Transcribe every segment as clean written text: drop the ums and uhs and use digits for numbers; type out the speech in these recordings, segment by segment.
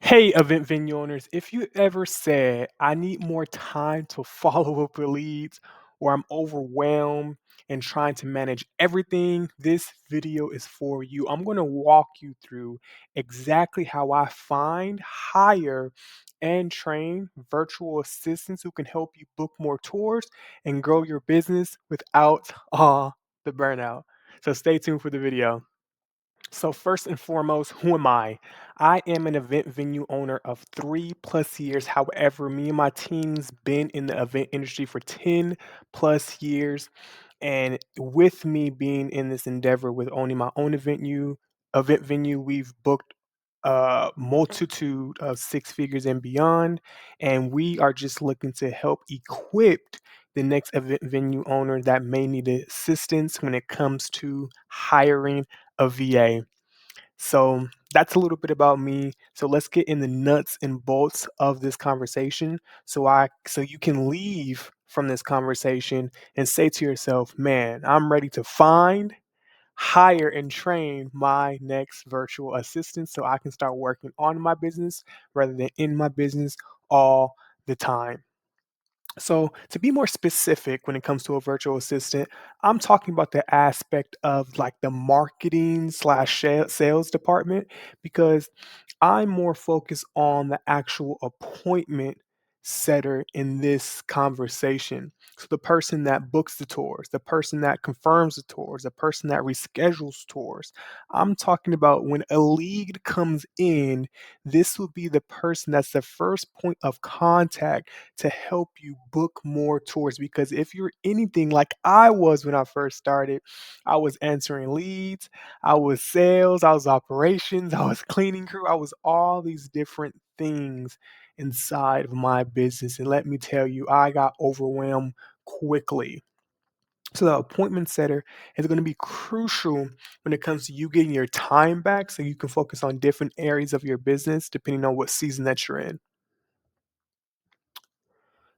Hey, event venue owners, if you ever said, I need more time to follow up with leads, or I'm overwhelmed and trying to manage everything, this video is for you. I'm going to walk you through exactly how I find, hire, and train virtual assistants who can help you book more tours and grow your business without the burnout. So stay tuned for the video. So, first and foremost, who am I? I am an event venue owner of 3 plus years. However, me and my team's been in the event industry for 10 plus years. And with me being in this endeavor with owning my own event venue, we've booked a multitude of six figures and beyond. And we are just looking to help equip the next event venue owner that may need assistance when it comes to hiring a VA. So that's a little bit about me. So let's get in the nuts and bolts of this conversation so you can leave from this conversation and say to yourself, "Man, I'm ready to find, hire and train my next virtual assistant so I can start working on my business rather than in my business all the time." So, to be more specific when it comes to a virtual assistant, I'm talking about the aspect of like the marketing slash sales department because I'm more focused on the actual appointment setter in this conversation. So, the person that books the tours, the person that confirms the tours, the person that reschedules tours. I'm talking about when a lead comes in, this will be the person that's the first point of contact to help you book more tours. Because if you're anything like I was when I first started, I was answering leads, I was sales, I was operations, I was cleaning crew, I was all these different things inside of my business. And let me tell you, I got overwhelmed quickly. So the appointment setter is going to be crucial when it comes to you getting your time back so you can focus on different areas of your business depending on what season that you're in.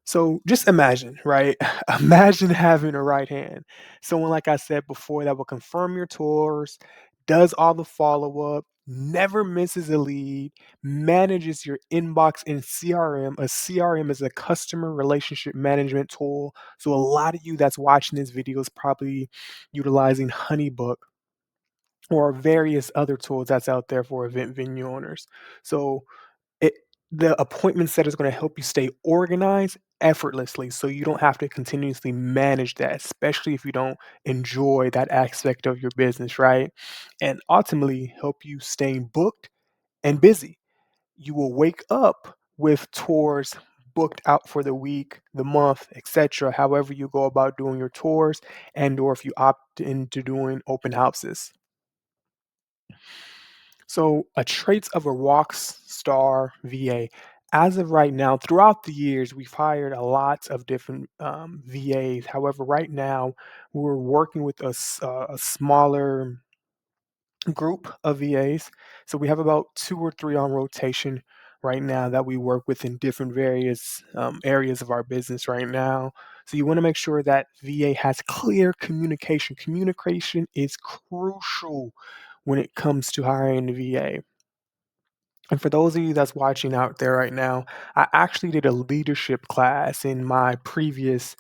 So just imagine, right? Imagine having a right hand. Someone, like I said before, that will confirm your tours, does all the follow up, never misses a lead, manages your inbox in CRM. A CRM is a customer relationship management tool. So a lot of you that's watching this video is probably utilizing HoneyBook or various other tools that's out there for event venue owners. So it the appointment setter is gonna help you stay organized effortlessly, so you don't have to continuously manage that, especially if you don't enjoy that aspect of your business, right? And ultimately help you staying booked and busy. You will wake up with tours booked out for the week, the month, etc. However you go about doing your tours and or if you opt into doing open houses. So, a traits of a rock star VA. As of right now, throughout the years, we've hired a lot of different VAs. However, right now, we're working with a smaller group of VAs. So, we have about two or three on rotation right now that we work with in different various areas of our business right now. So, you want to make sure that VA has clear communication. Communication is crucial when it comes to hiring a VA. And for those of you that's watching out there right now, I actually did a leadership class in my previous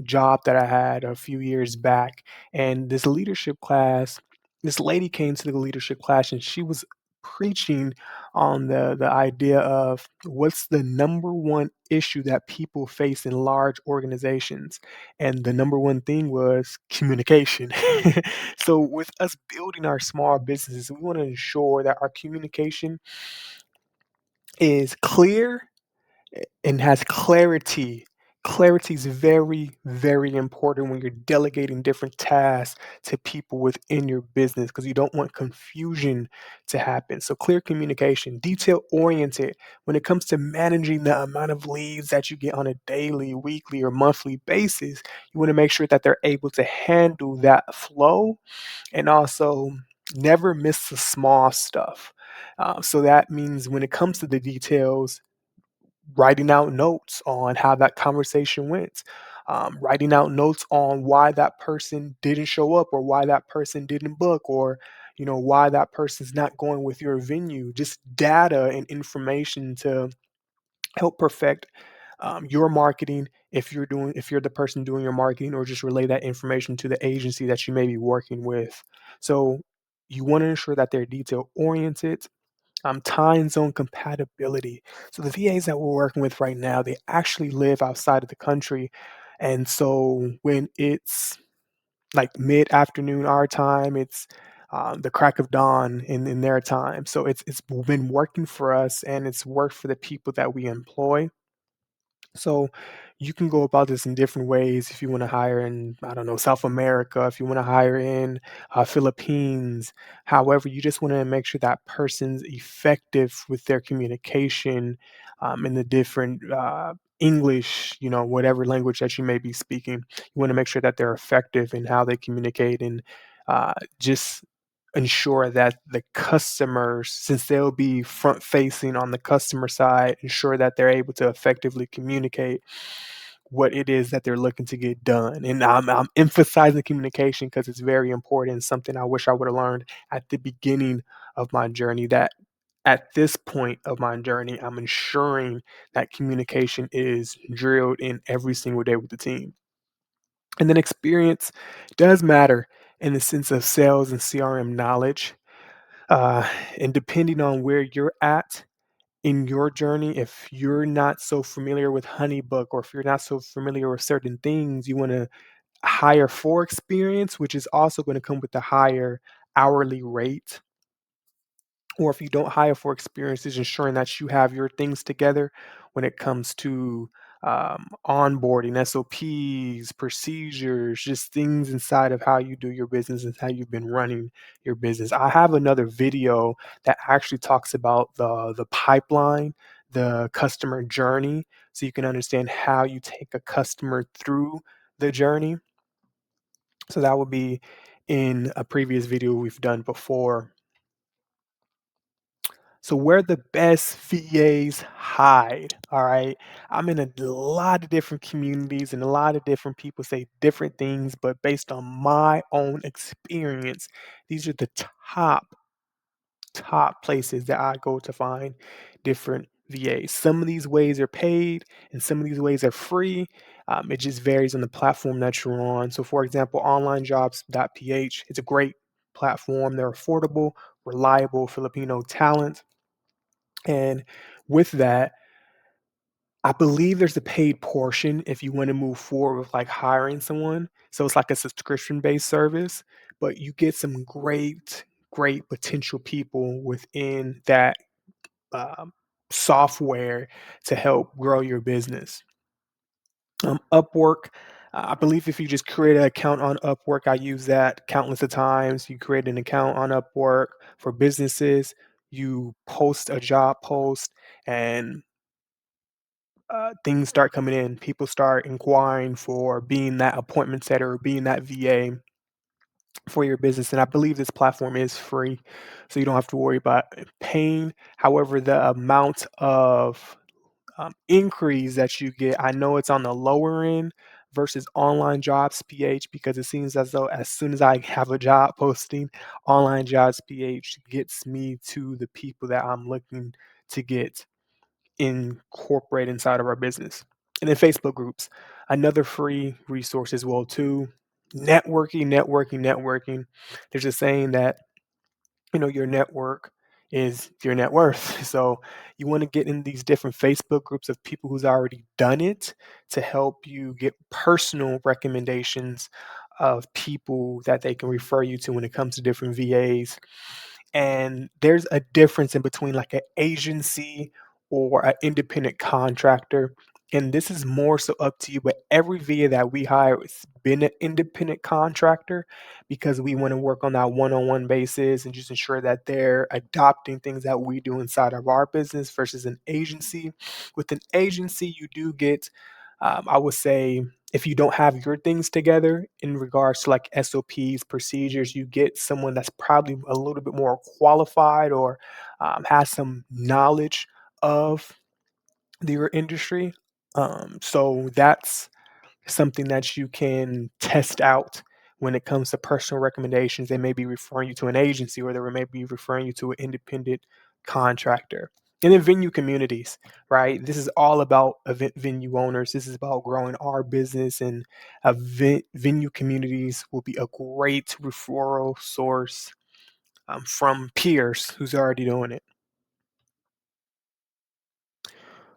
job that I had a few years back. And this leadership class, this lady came to the leadership class and she was preaching on the idea of what's the number one issue that people face in large organizations. And the number one thing was communication. So with us building our small businesses, we want to ensure that our communication is clear and has clarity. Clarity is very, very important when you're delegating different tasks to people within your business because you don't want confusion to happen. So, clear communication, detail oriented when it comes to managing the amount of leads that you get on a daily, weekly, or monthly basis. You want to make sure that they're able to handle that flow and also never miss the small stuff. So that means when it comes to the details, writing out notes on how that conversation went, writing out notes on why that person didn't show up or why that person didn't book, or why that person's not going with your venue, just data and information to help perfect your marketing if you're the person doing your marketing, or just relay that information to the agency that you may be working with. So you want to ensure that they're detail oriented. Time zone compatibility. So the VAs that we're working with right now, they actually live outside of the country. And so when it's like mid-afternoon our time, it's the crack of dawn in their time. So it's been working for us, and it's worked for the people that we employ. So you can go about this in different ways if you want to hire in, I don't know, South America, if you want to hire in Philippines. However, you just want to make sure that person's effective with their communication in the different English, whatever language that you may be speaking. You want to make sure that they're effective in how they communicate, and just ensure that the customers, since they'll be front facing on the customer side, ensure that they're able to effectively communicate what it is that they're looking to get done. And I'm emphasizing communication because it's very important. Something I wish I would have learned at the beginning of my journey, that at this point of my journey, I'm ensuring that communication is drilled in every single day with the team. And then experience does matter in the sense of sales and CRM knowledge. Uh, and depending on where you're at in your journey, if you're not so familiar with HoneyBook, or if you're not so familiar with certain things, you want to hire for experience, which is also going to come with a higher hourly rate. Or if you don't hire for experiences, ensuring that you have your things together when it comes to onboarding, SOPs, procedures, just things inside of how you do your business and how you've been running your business. I have another video that actually talks about the pipeline, the customer journey, so you can understand how you take a customer through the journey. So that would be in a previous video we've done before. So where the best VAs hide, all right? I'm in a lot of different communities, and a lot of different people say different things, but based on my own experience, these are the top places that I go to find different VAs. Some of these ways are paid, and some of these ways are free. It just varies on the platform that you're on. So for example, onlinejobs.ph, it's a great platform. They're affordable, reliable Filipino talent. And with that, I believe there's a paid portion if you want to move forward with like hiring someone. So it's like a subscription-based service, but you get some great potential people within that um, software to help grow your business. Upwork, I believe if you just create an account on Upwork, I use that countless of times. You create an account on Upwork for businesses, you post a job post, and things start coming in. People start inquiring for being that appointment setter or being that VA for your business. And I believe this platform is free, so you don't have to worry about paying. However, the amount of inquiries that you get, I know it's on the lower end versus online jobs PH, because it seems as though as soon as I have a job posting, online jobs PH gets me to the people that I'm looking to get incorporate inside of our business. And then Facebook groups, another free resource as well too. Networking. There's a saying that your network is your net worth. So you want to get in these different Facebook groups of people who's already done it to help you get personal recommendations of people that they can refer you to when it comes to different VAs. And there's a difference in between like an agency or an independent contractor. And this is more so up to you, but every VA that we hire has been an independent contractor, because we want to work on that one-on-one basis and just ensure that they're adopting things that we do inside of our business versus an agency. With an agency, you do get, I would say, if you don't have your things together in regards to like SOPs, procedures, you get someone that's probably a little bit more qualified, or has some knowledge of your industry. So that's something that you can test out when it comes to personal recommendations, they may be referring you to an agency or they may be referring you to an independent contractor. And then venue communities, right? This is all about event venue owners. This is about growing our business, and venue communities will be a great referral source from peers who's already doing it.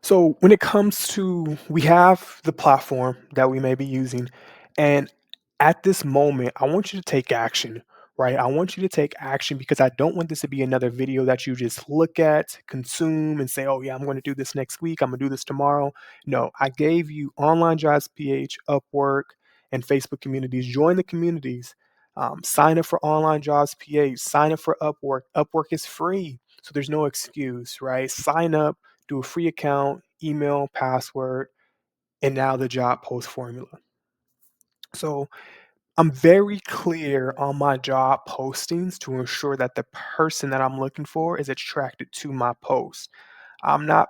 So when it comes to, we have the platform that we may be using, and at this moment, I want you to take action, right? I want you to take action because I don't want this to be another video that you just look at, consume, and say, "Oh yeah, I'm going to do this next week. I'm going to do this tomorrow." No, I gave you Online Jobs PH, Upwork, and Facebook communities. Join the communities. Sign up for Online Jobs PH. Sign up for Upwork. Upwork is free, so there's no excuse, right? Sign up, do a free account, email, password, and now the job post formula. So I'm very clear on my job postings to ensure that the person that I'm looking for is attracted to my post. I'm not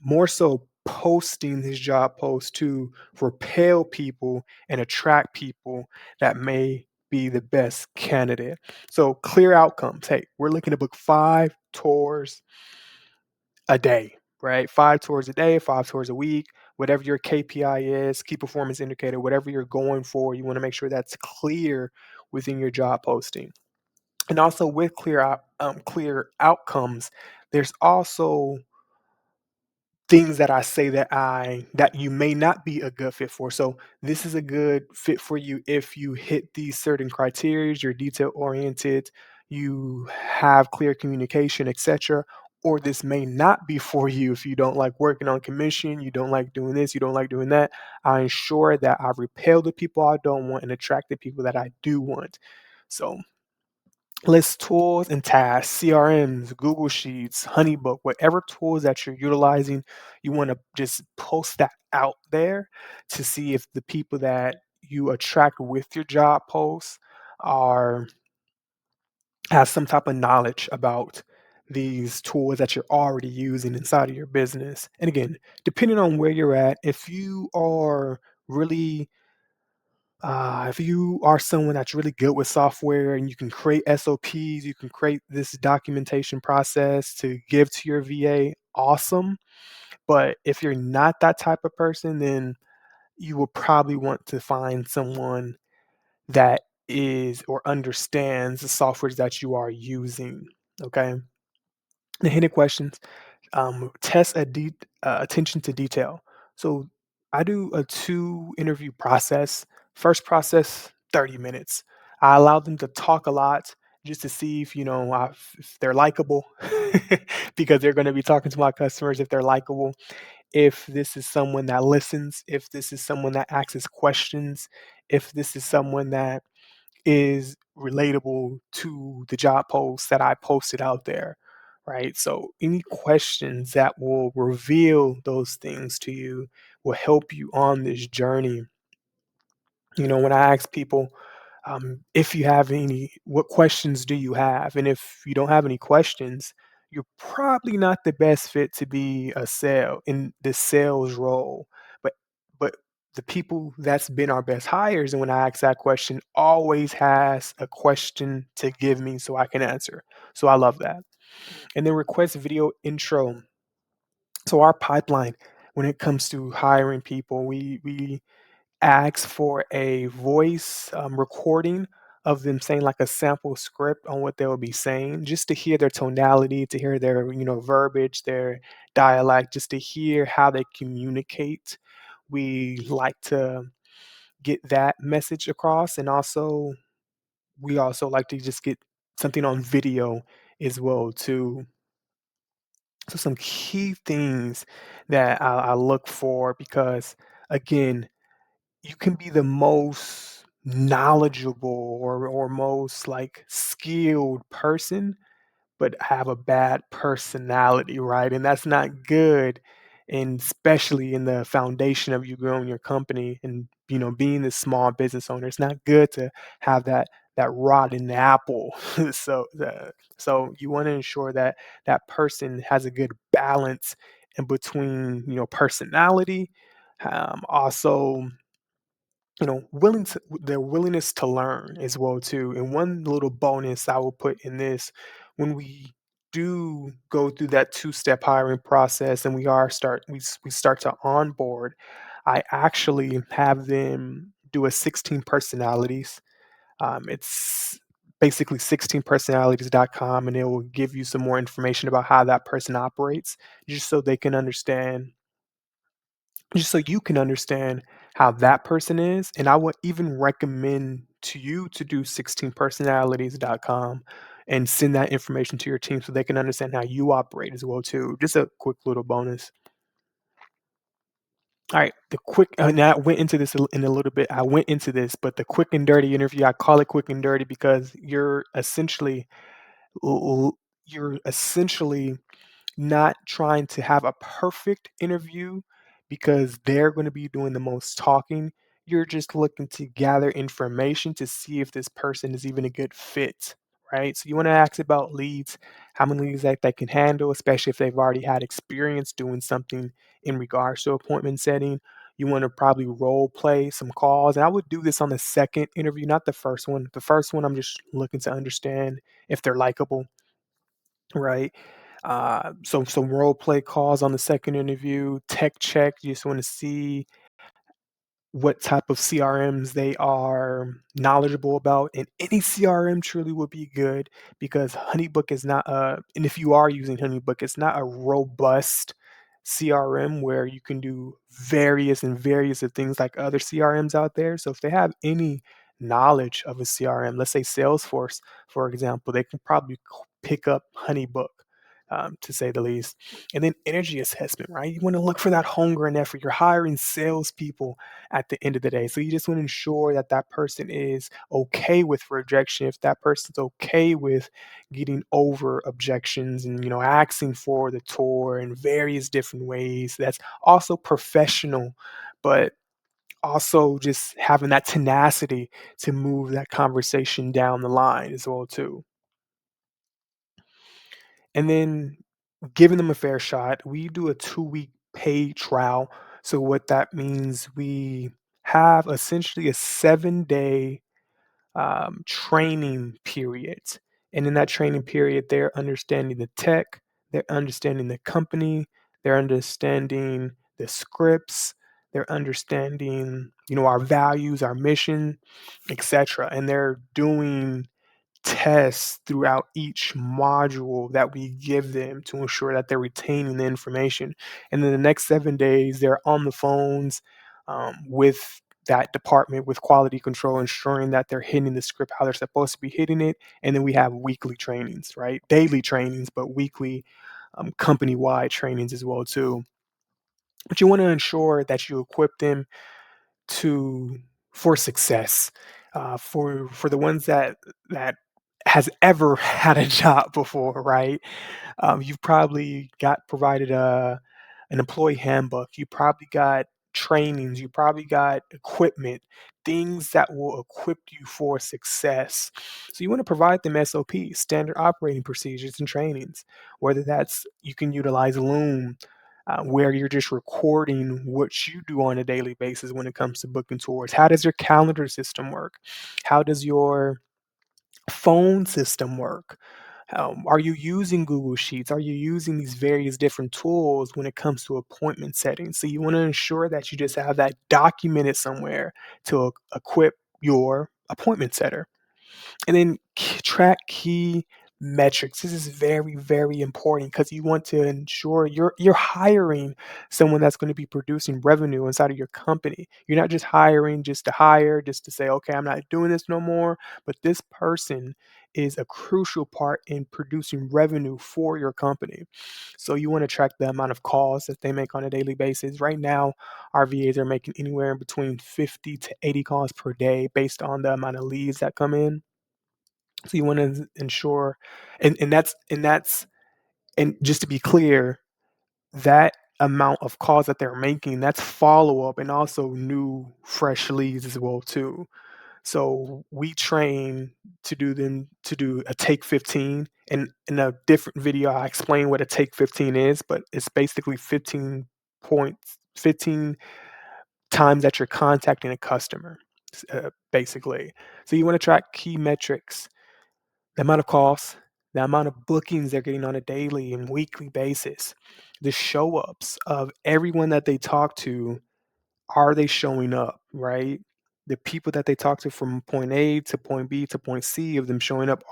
more so posting this job post to repel people and attract people that may be the best candidate. So clear outcomes. Hey, we're looking to book 5 tours a day, right? 5 tours a day, 5 tours a week, whatever your KPI is, key performance indicator, whatever you're going for, you want to make sure that's clear within your job posting. And also with clear outcomes, there's also things that I say that you may not be a good fit for. So this is a good fit for you if you hit these certain criteria, you're detail oriented, you have clear communication, etc. Or this may not be for you if you don't like working on commission, you don't like doing this, you don't like doing that. I ensure that I repel the people I don't want and attract the people that I do want. So list tools and tasks, CRMs, Google Sheets, Honeybook, whatever tools that you're utilizing, you want to just post that out there to see if the people that you attract with your job posts are have some type of knowledge about these tools that you're already using inside of your business. And again, depending on where you're at, if you are really if you are someone that's really good with software and you can create SOPs, you can create this documentation process to give to your VA, awesome. But if you're not that type of person, then you will probably want to find someone that is or understands the softwares that you are using. Okay. The hidden questions. Test attention to detail. So I do a 2 interview process. First process, 30 minutes. I allow them to talk a lot just to see if if they're likable, because they're going to be talking to my customers. If they're likable, if this is someone that listens, if this is someone that asks questions, if this is someone that is relatable to the job post that I posted out there, right? So, any questions that will reveal those things to you will help you on this journey. When I ask people, if you have any, what questions do you have? And if you don't have any questions, you're probably not the best fit to be a sale in the sales role. But but the people that's been our best hires, and when I ask that question, always has a question to give me so I can answer. So I love that. And then request video intro. So our pipeline, when it comes to hiring people, we ask for a voice recording of them saying like a sample script on what they'll be saying, just to hear their tonality, to hear their verbiage, their dialect, just to hear how they communicate. We like to get that message across, and also we also like to just get something on video as well too. So some key things that I look for, because again, you can be the most knowledgeable or most like skilled person, but have a bad personality, right? And that's not good. And especially in the foundation of you growing your company and being the small business owner, it's not good to have that rotten apple. So you want to ensure that that person has a good balance in between personality, also their willingness to learn as well too. And one little bonus I will put in this, when we do go through that two-step hiring process and we start to onboard, I actually have them do a 16 personalities. It's basically 16personalities.com, and it will give you some more information about how that person operates, just so they can understand just so you can understand how that person is. And I would even recommend to you to do 16personalities.com and send that information to your team so they can understand how you operate as well too. Just a quick little bonus. All right, the quick now I went into this in a little bit. I went into this, but the quick and dirty interview, I call it quick and dirty because you're essentially not trying to have a perfect interview because they're going to be doing the most talking. You're just looking to gather information to see if this person is even a good fit, right? So you want to ask about leads, how many leads that they can handle, especially if they've already had experience doing something in regards to appointment setting. You want to probably role play some calls. And I would do this on the second interview, not the first one. The first one, I'm just looking to understand if they're likable, right? So some role play calls on the second interview, tech check. You just want to see what type of CRMs they are knowledgeable about, and any CRM truly would be good because HoneyBook is not and if you are using HoneyBook, it's not a robust CRM where you can do various of things like other CRMs out there. So if they have any knowledge of a CRM, let's say Salesforce, for example, they can probably pick up HoneyBook. To say the least. And then energy assessment, right? You want to look for that hunger and effort. You're hiring salespeople at the end of the day. So you just want to ensure that that person is okay with rejection. If that person's okay with getting over objections and asking for the tour in various different ways, that's also professional, but also just having that tenacity to move that conversation down the line as well too. And then giving them a fair shot. We do a 2-week paid trial. So what that means, we have essentially a 7-day training period. And in that training period, they're understanding the tech, they're understanding the company, they're understanding the scripts, they're understanding, our values, our mission, etc. And they're doing tests throughout each module that we give them to ensure that they're retaining the information. And then the next 7 days, they're on the phones with that department with quality control, ensuring that they're hitting the script how they're supposed to be hitting it. And then we have weekly trainings, right? Daily trainings, but weekly company-wide trainings as well too. But you want to ensure that you equip them to for success, for the ones that has ever had a job before, right? You've probably got provided an employee handbook. You probably got trainings. You probably got equipment, things that will equip you for success. So you want to provide them SOPs, standard operating procedures and trainings, whether that's you can utilize Loom, where you're just recording what you do on a daily basis when it comes to booking tours. How does your calendar system work? How does your phone system work? Are you using Google Sheets? Are you using these various different tools when it comes to appointment settings? So you want to ensure that you just have that documented somewhere to equip your appointment setter. And then track key metrics. This is very, very important because you want to ensure you're hiring someone that's going to be producing revenue inside of your company. You're not just hiring just to hire, just to say, okay, I'm not doing this no more. But this person is a crucial part in producing revenue for your company. So you want to track the amount of calls that they make on a daily basis. Right now, our VAs are making anywhere in between 50 to 80 calls per day based on the amount of leads that come in. So you want to ensure, and just to be clear, that amount of calls that they're making, that's follow up and also new fresh leads as well too. So we train to do a take 15, and in a different video I explain what a take 15 is, but it's basically 15 times that you're contacting a customer. basically. So you want to track key metrics, the amount of calls, the amount of bookings they're getting on a daily and weekly basis, the show ups of everyone that they talk to. Are they showing up, right? The people that they talk to from point A to point B to point C of them showing up,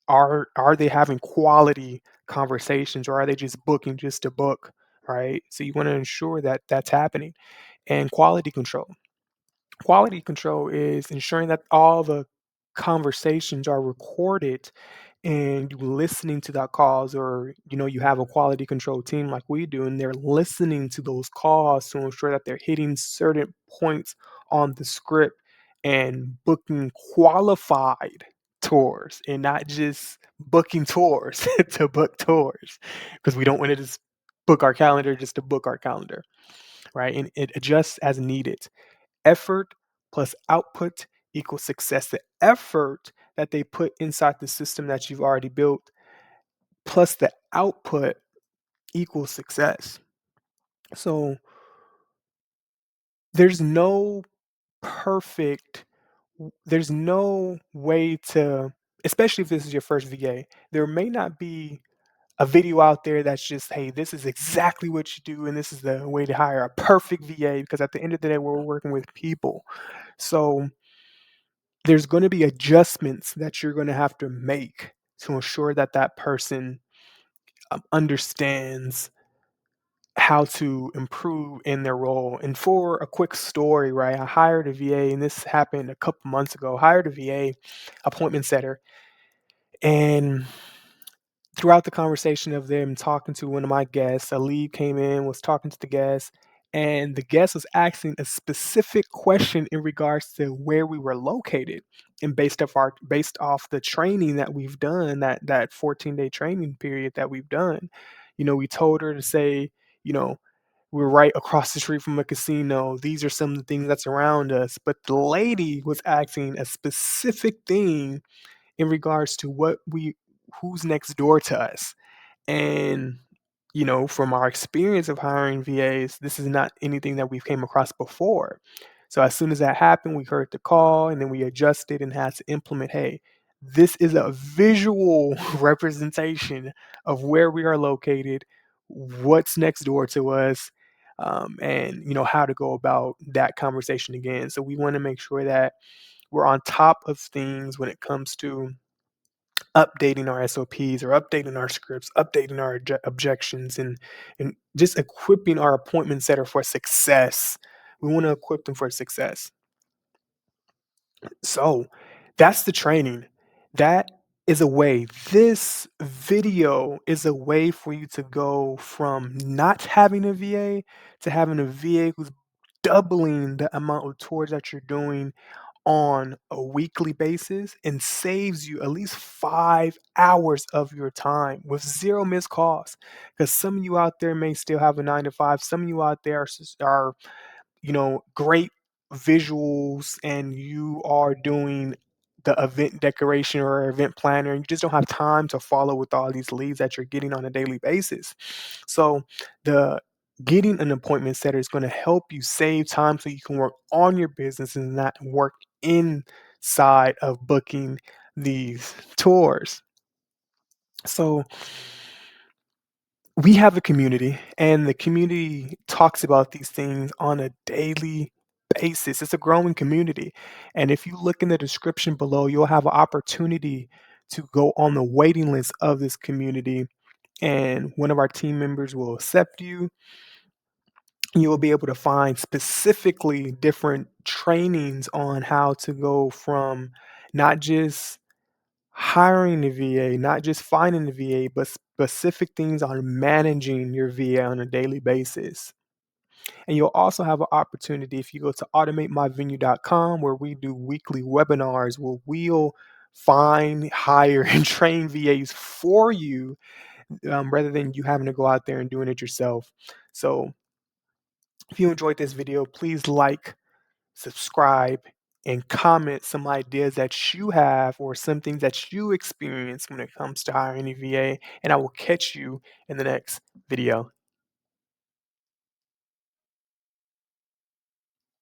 are they having quality conversations, or are they just booking just to book, right? So you want to ensure that that's happening. And quality control. Quality control is ensuring that all the conversations are recorded and you listening to that calls, or you have a quality control team like we do, and they're listening to those calls to ensure that they're hitting certain points on the script and booking qualified tours and not just booking tours to book tours, because we don't want to just book our calendar just to book our calendar, right? And it adjusts as needed. Effort plus output equals success. The effort that they put inside the system that you've already built plus the output equals success. So there's no perfect, there's no way to, especially if this is your first VA, there may not be a video out there that's just, hey, this is exactly what you do and this is the way to hire a perfect VA, because at the end of the day, we're working with people. So there's going to be adjustments that you're going to have to make to ensure that that person understands how to improve in their role. And for a quick story, right, I hired a VA, and this happened a couple months ago. Hired a VA appointment setter, and throughout the conversation of them talking to one of my guests, a lead came in, was talking to the guest, and the guest was asking a specific question in regards to where we were located. And based off the training that we've done, that 14-day training period that we've done, we told her to say, you know, we're right across the street from a casino. These are some of the things that's around us. But the lady was asking a specific thing in regards to who's next door to us. And, from our experience of hiring VAs, this is not anything that we've came across before. So as soon as that happened, we heard the call and then we adjusted and had to implement, hey, this is a visual representation of where we are located, what's next door to us, and how to go about that conversation again. So we want to make sure that we're on top of things when it comes to updating our SOPs or updating our scripts, updating our objections, and just equipping our appointment setter for success. We want to equip them for success. So that's the training. That is a way. This video is a way for you to go from not having a VA to having a VA who's doubling the amount of tours that you're doing on a weekly basis and saves you at least 5 hours of your time with 0 missed calls. Because some of you out there may still have a 9 to 5. Some of you out there are great visuals, and you are doing the event decoration or event planner, and you just don't have time to follow with all these leads that you're getting on a daily basis. So the getting an appointment setter is going to help you save time so you can work on your business and not work inside of booking these tours. So we have a community, and the community talks about these things on a daily basis. It's a growing community. And if you look in the description below, you'll have an opportunity to go on the waiting list of this community. And one of our team members will accept you. You will be able to find specifically different trainings on how to go from not just hiring a VA, not just finding a VA, but specific things on managing your VA on a daily basis. And you'll also have an opportunity if you go to automatemyvenue.com, where we do weekly webinars where we'll find, hire, and train VAs for you, rather than you having to go out there and doing it yourself. So if you enjoyed this video, please like, subscribe, and comment some ideas that you have or some things that you experience when it comes to hiring a VA. And I will catch you in the next video.